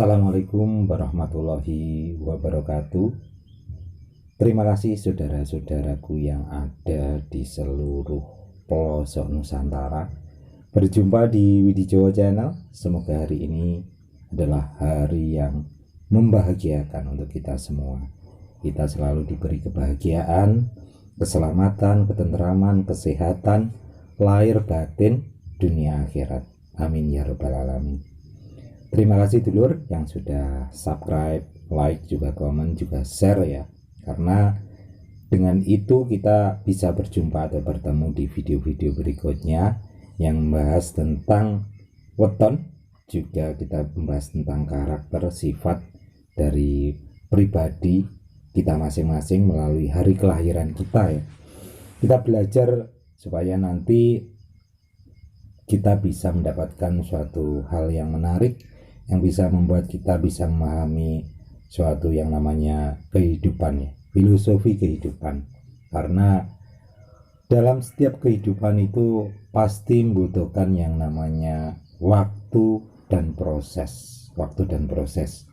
Assalamualaikum warahmatullahi wabarakatuh. Terima kasih saudara-saudaraku yang ada di seluruh pelosok Nusantara. Berjumpa di Widi Jawa Channel. Semoga hari ini adalah hari yang membahagiakan untuk kita semua. Kita selalu diberi kebahagiaan, keselamatan, ketenteraman, kesehatan, lahir batin, dunia akhirat. Amin ya rabbal alamin. Terima kasih dulur yang sudah subscribe, like, juga komen, juga share ya. Karena dengan itu kita bisa berjumpa atau bertemu di video-video berikutnya yang membahas tentang weton. Juga kita membahas tentang karakter, sifat dari pribadi kita masing-masing melalui hari kelahiran kita ya. Kita belajar supaya nanti kita bisa mendapatkan suatu hal yang menarik, yang bisa membuat kita bisa memahami suatu yang namanya kehidupan ya, filosofi kehidupan. Karena dalam setiap kehidupan itu pasti membutuhkan yang namanya waktu dan proses. Waktu dan proses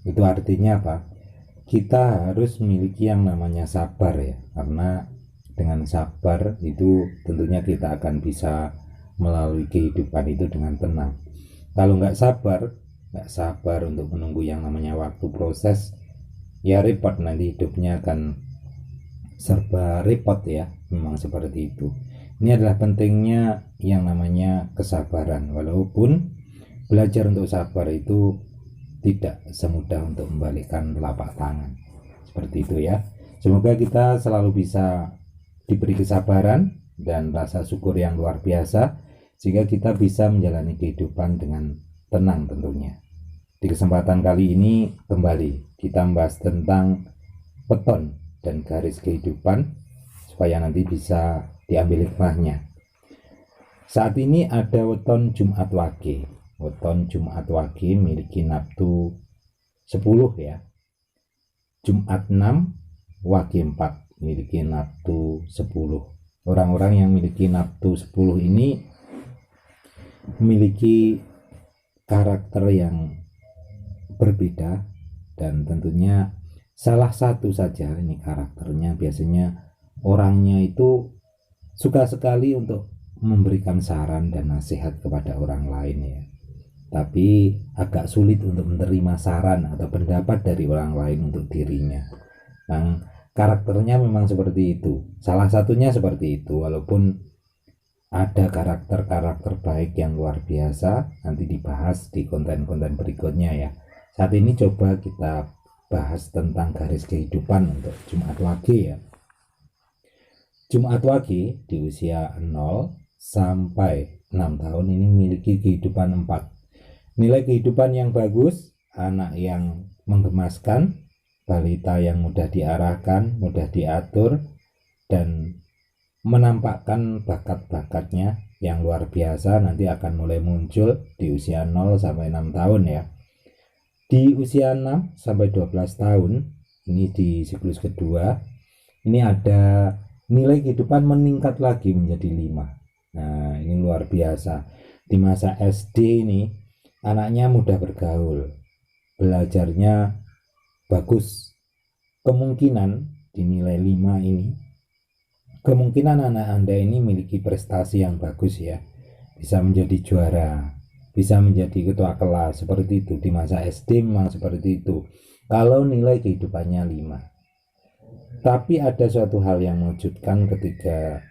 itu artinya apa? Kita harus memiliki yang namanya sabar ya, karena dengan sabar itu tentunya kita akan bisa melalui kehidupan itu dengan tenang. Kalau nggak sabar untuk menunggu yang namanya waktu proses, ya repot, nanti hidupnya akan serba repot ya. Memang seperti itu. Ini adalah pentingnya yang namanya kesabaran. Walaupun belajar untuk sabar itu tidak semudah untuk membalikkan telapak tangan. Seperti itu ya. Semoga kita selalu bisa diberi kesabaran dan rasa syukur yang luar biasa, sehingga kita bisa menjalani kehidupan dengan tenang tentunya. Di kesempatan kali ini kembali kita membahas tentang weton dan garis kehidupan supaya nanti bisa diambil hikmahnya. Saat ini ada weton Jumat Wage. Weton Jumat Wage miliki naftu 10 ya. Jumat 6 Wage 4 miliki naftu 10. Orang-orang yang miliki naftu 10 ini memiliki karakter yang berbeda, dan tentunya salah satu saja ini karakternya, biasanya orangnya itu suka sekali untuk memberikan saran dan nasihat kepada orang lain ya, tapi agak sulit untuk menerima saran atau pendapat dari orang lain untuk dirinya. Nah, karakternya memang seperti itu, salah satunya seperti itu. Walaupun ada karakter-karakter baik yang luar biasa, nanti dibahas di konten-konten berikutnya ya. Saat ini coba kita bahas tentang garis kehidupan untuk Jumat Wage ya. Jumat Wage di usia 0 sampai 6 tahun ini memiliki kehidupan 4. Nilai kehidupan yang bagus, anak yang menggemaskan, balita yang mudah diarahkan, mudah diatur, dan menampakkan bakat-bakatnya yang luar biasa nanti akan mulai muncul di usia 0 sampai 6 tahun ya. Di usia 6 sampai 12 tahun ini di siklus kedua, ini ada nilai kehidupan meningkat lagi menjadi 5. Nah, ini luar biasa. Di masa SD ini anaknya mudah bergaul, belajarnya bagus. Kemungkinan di nilai 5 ini, kemungkinan anak Anda ini memiliki prestasi yang bagus ya, bisa menjadi juara, bisa menjadi ketua kelas, seperti itu. Di masa SD memang seperti itu kalau nilai kehidupannya 5. Tapi ada suatu hal yang mengejutkan ketika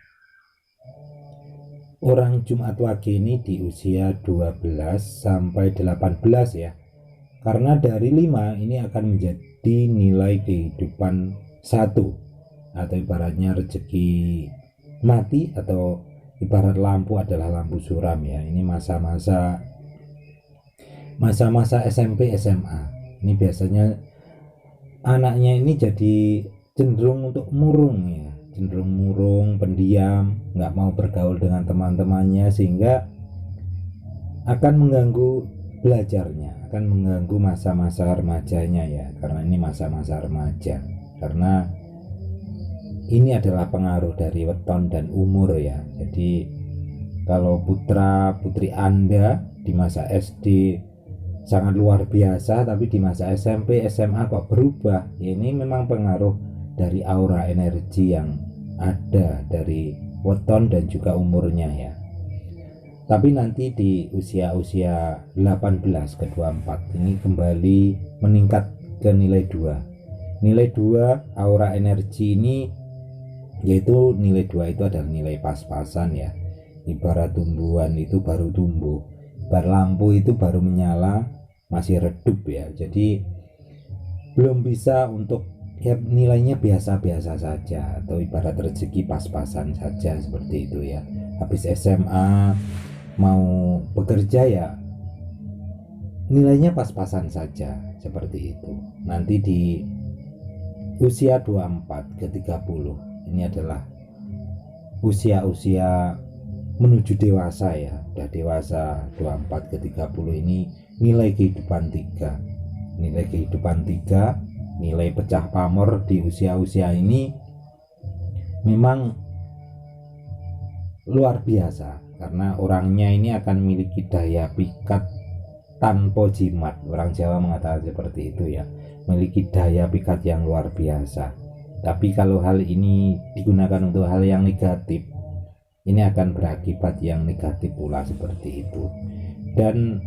orang Jumat Wage ini di usia 12 sampai 18 ya. Karena dari 5 ini akan menjadi nilai kehidupan 1, atau ibaratnya rezeki mati, atau ibarat lampu adalah lampu suram ya. Ini masa-masa SMP SMA. Ini biasanya anaknya ini jadi cenderung untuk murung ya, cenderung murung, pendiam, nggak mau bergaul dengan teman-temannya, sehingga akan mengganggu belajarnya, akan mengganggu masa-masa remajanya ya. Karena ini masa-masa remaja, karena ini adalah pengaruh dari weton dan umur ya. Jadi kalau putra putri Anda di masa SD sangat luar biasa, tapi di masa SMP SMA kok berubah. Ini memang pengaruh dari aura energi yang ada dari weton dan juga umurnya ya. Tapi nanti di usia 18 ke 24 ini kembali meningkat ke nilai 2. Nilai 2 aura energi ini, yaitu nilai 2 itu adalah nilai pas-pasan ya. Ibarat tumbuhan itu baru tumbuh, ibarat lampu itu baru menyala, masih redup ya. Jadi belum bisa untuk ya, nilainya biasa-biasa saja, atau ibarat rezeki pas-pasan saja seperti itu ya. Habis SMA mau bekerja ya nilainya pas-pasan saja seperti itu. Nanti di usia 24 ke 30 ini adalah usia-usia menuju dewasa ya. Udah dewasa 24 ke 30 ini nilai kehidupan 3. Nilai kehidupan 3, nilai pecah pamor di usia-usia ini memang luar biasa, karena orangnya ini akan memiliki daya pikat tanpa jimat. Orang Jawa mengatakan seperti itu ya, memiliki daya pikat yang luar biasa. Tapi kalau hal ini digunakan untuk hal yang negatif, ini akan berakibat yang negatif pula seperti itu. Dan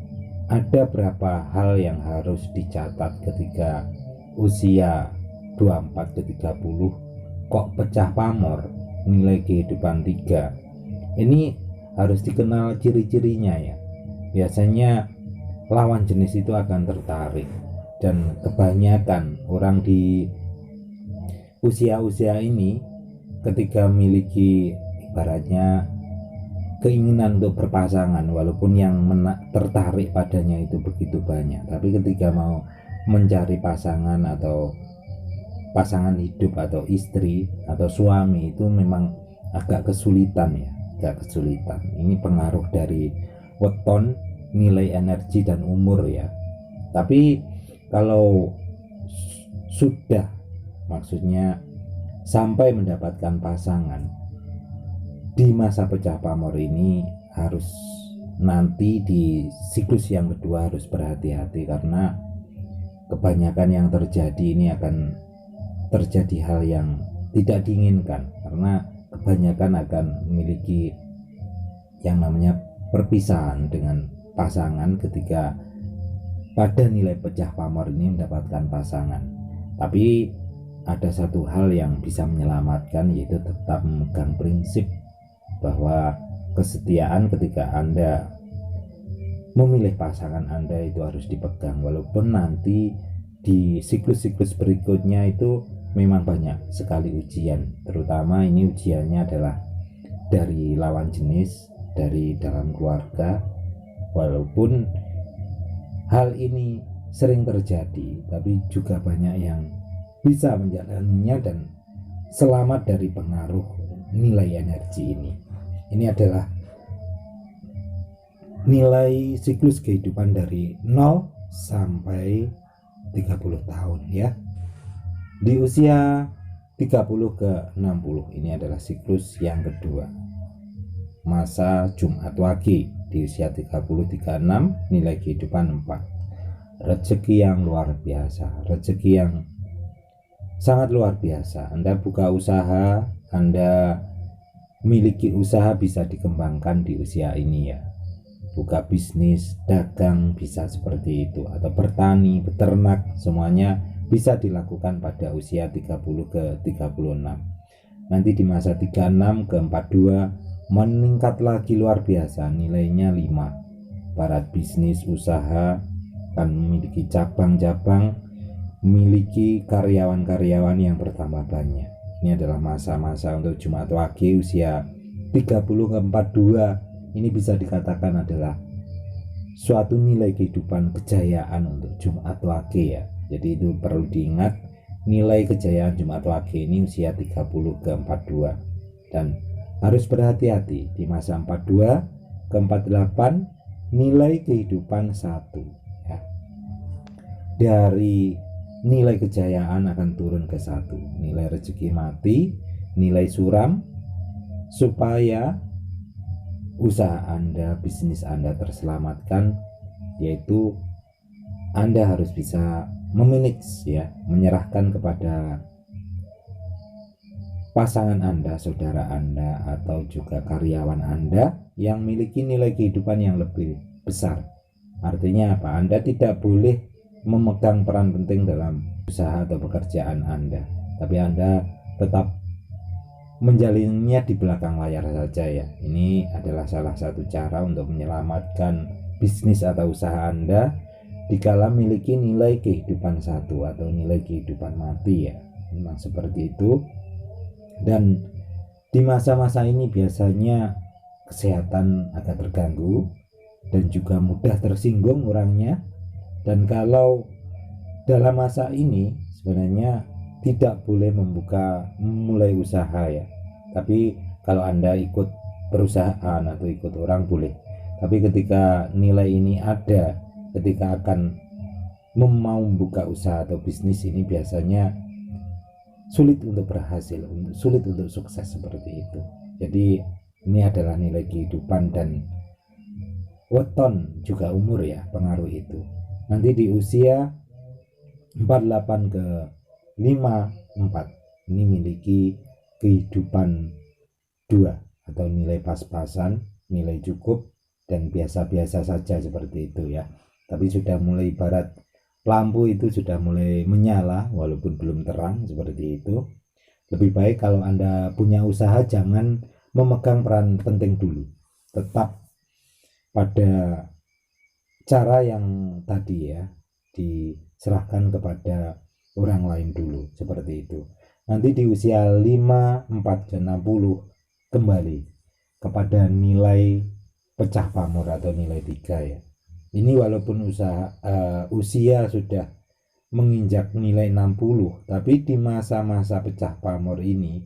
ada beberapa hal yang harus dicatat ketika usia 24 ke 30 kok pecah pamor nilai kehidupan 3. Ini harus dikenal ciri-cirinya ya. Biasanya lawan jenis itu akan tertarik, dan kebanyakan orang di usia-usia ini ketika memiliki ibaratnya keinginan untuk berpasangan, walaupun yang tertarik padanya itu begitu banyak, tapi ketika mau mencari pasangan atau pasangan hidup atau istri atau suami itu memang agak kesulitan ya. Ini pengaruh dari weton, nilai energi dan umur ya. Tapi kalau sudah, maksudnya sampai mendapatkan pasangan di masa pecah pamor ini, harus nanti di siklus yang kedua harus berhati-hati, karena kebanyakan yang terjadi ini akan terjadi hal yang tidak diinginkan, karena kebanyakan akan memiliki yang namanya perpisahan dengan pasangan ketika pada nilai pecah pamor ini mendapatkan pasangan. Tapi ada satu hal yang bisa menyelamatkan, yaitu tetap memegang prinsip bahwa kesetiaan ketika Anda memilih pasangan Anda itu harus dipegang, walaupun nanti di siklus-siklus berikutnya itu memang banyak sekali ujian. Terutama ini ujiannya adalah dari lawan jenis, dari dalam keluarga. Walaupun hal ini sering terjadi, tapi juga banyak yang bisa menjalaninya dan selamat dari pengaruh nilai energi ini. Ini adalah nilai siklus kehidupan dari 0 sampai 30 tahun ya. Di usia 30 ke 60 ini adalah siklus yang kedua, masa Jumat Wage. Di usia 30-36 nilai kehidupan 4. Rezeki yang luar biasa, rezeki yang sangat luar biasa. Anda buka usaha, Anda miliki usaha bisa dikembangkan di usia ini ya. Buka bisnis, dagang bisa seperti itu, atau bertani, beternak, semuanya bisa dilakukan pada usia 30 ke 36. Nanti di masa 36 ke 42 meningkat lagi luar biasa, nilainya 5. Para bisnis usaha akan memiliki cabang-cabang, memiliki karyawan-karyawan yang bertambah banyak. Ini adalah masa-masa untuk Jumat Wage usia 30 ke 42. Ini bisa dikatakan adalah suatu nilai kehidupan kejayaan untuk Jumat Wage ya. Jadi itu perlu diingat, nilai kejayaan Jumat Wage ini usia 30 ke 42. Dan harus berhati-hati di masa 42 ke 48 nilai kehidupan 1 ya. Dari nilai kejayaan akan turun ke 1, nilai rezeki mati, nilai suram, supaya usaha Anda, bisnis Anda terselamatkan, yaitu Anda harus bisa memanage ya, menyerahkan kepada pasangan Anda, saudara Anda, atau juga karyawan Anda yang memiliki nilai kehidupan yang lebih besar. Artinya apa? Anda tidak boleh memegang peran penting dalam usaha atau pekerjaan Anda, tapi Anda tetap menjalinnya di belakang layar saja ya. Ini adalah salah satu cara untuk menyelamatkan bisnis atau usaha Anda dikala memiliki nilai kehidupan satu atau nilai kehidupan mati ya. Memang seperti itu. Dan di masa-masa ini biasanya kesehatan agak terganggu dan juga mudah tersinggung orangnya. Dan kalau dalam masa ini sebenarnya tidak boleh memulai usaha ya. Tapi kalau Anda ikut perusahaan atau ikut orang boleh. Tapi ketika nilai ini ada, ketika akan mau membuka usaha atau bisnis, ini biasanya sulit untuk berhasil, sulit untuk sukses seperti itu. Jadi ini adalah nilai kehidupan dan weton juga umur ya, pengaruh itu. Nanti di usia 48 ke 54 ini memiliki kehidupan 2 atau nilai pas-pasan, nilai cukup dan biasa-biasa saja seperti itu ya. Tapi sudah mulai ibarat lampu itu sudah mulai menyala walaupun belum terang seperti itu. Lebih baik kalau Anda punya usaha jangan memegang peran penting dulu. Tetap pada cara yang tadi ya, diserahkan kepada orang lain dulu seperti itu. Nanti di usia 5, 4 dan 60 kembali kepada nilai pecah pamor atau nilai 3 ya. Ini walaupun usia sudah menginjak nilai 60, tapi di masa-masa pecah pamor ini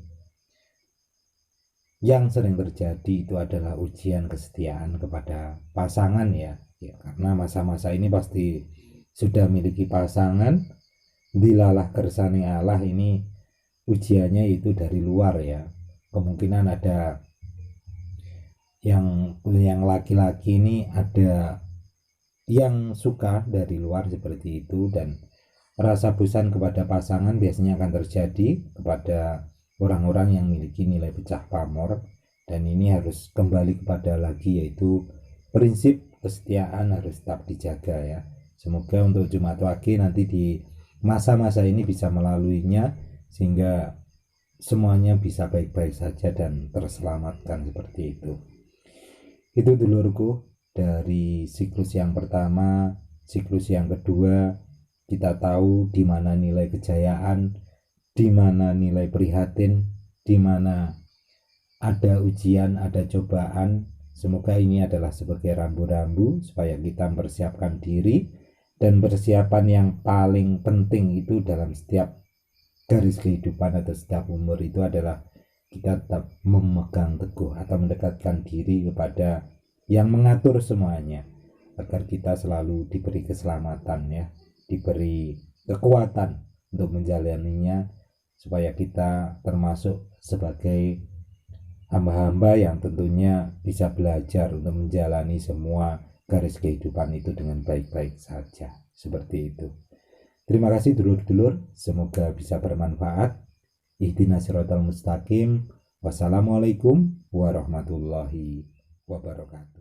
yang sering terjadi itu adalah ujian kesetiaan kepada pasangan ya. Karena masa-masa ini pasti sudah memiliki pasangan, dilalah kersane Allah, ini ujiannya itu dari luar ya. Kemungkinan ada yang laki-laki ini ada yang suka dari luar seperti itu, dan rasa bosan kepada pasangan biasanya akan terjadi kepada orang-orang yang memiliki nilai pecah pamor. Dan ini harus kembali kepada lagi yaitu prinsip kesetiaan harus tetap dijaga ya. Semoga untuk Jumat Wage nanti di masa-masa ini bisa melaluinya sehingga semuanya bisa baik-baik saja dan terselamatkan seperti itu. Itu dulurku, dari siklus yang pertama, siklus yang kedua, kita tahu di mana nilai kejayaan, di mana nilai prihatin, di mana ada ujian, ada cobaan. Semoga ini adalah sebagai rambu-rambu supaya kita mempersiapkan diri, dan persiapan yang paling penting itu dalam setiap garis kehidupan atau setiap umur itu adalah kita tetap memegang teguh atau mendekatkan diri kepada yang mengatur semuanya, agar kita selalu diberi keselamatan ya, diberi kekuatan untuk menjalaninya, supaya kita termasuk sebagai hamba-hamba yang tentunya bisa belajar untuk menjalani semua garis kehidupan itu dengan baik-baik saja seperti itu. Terima kasih dulur-dulur, semoga bisa bermanfaat. Ihdinas siratal mustaqim. Wassalamualaikum warahmatullahi wabarakatuh.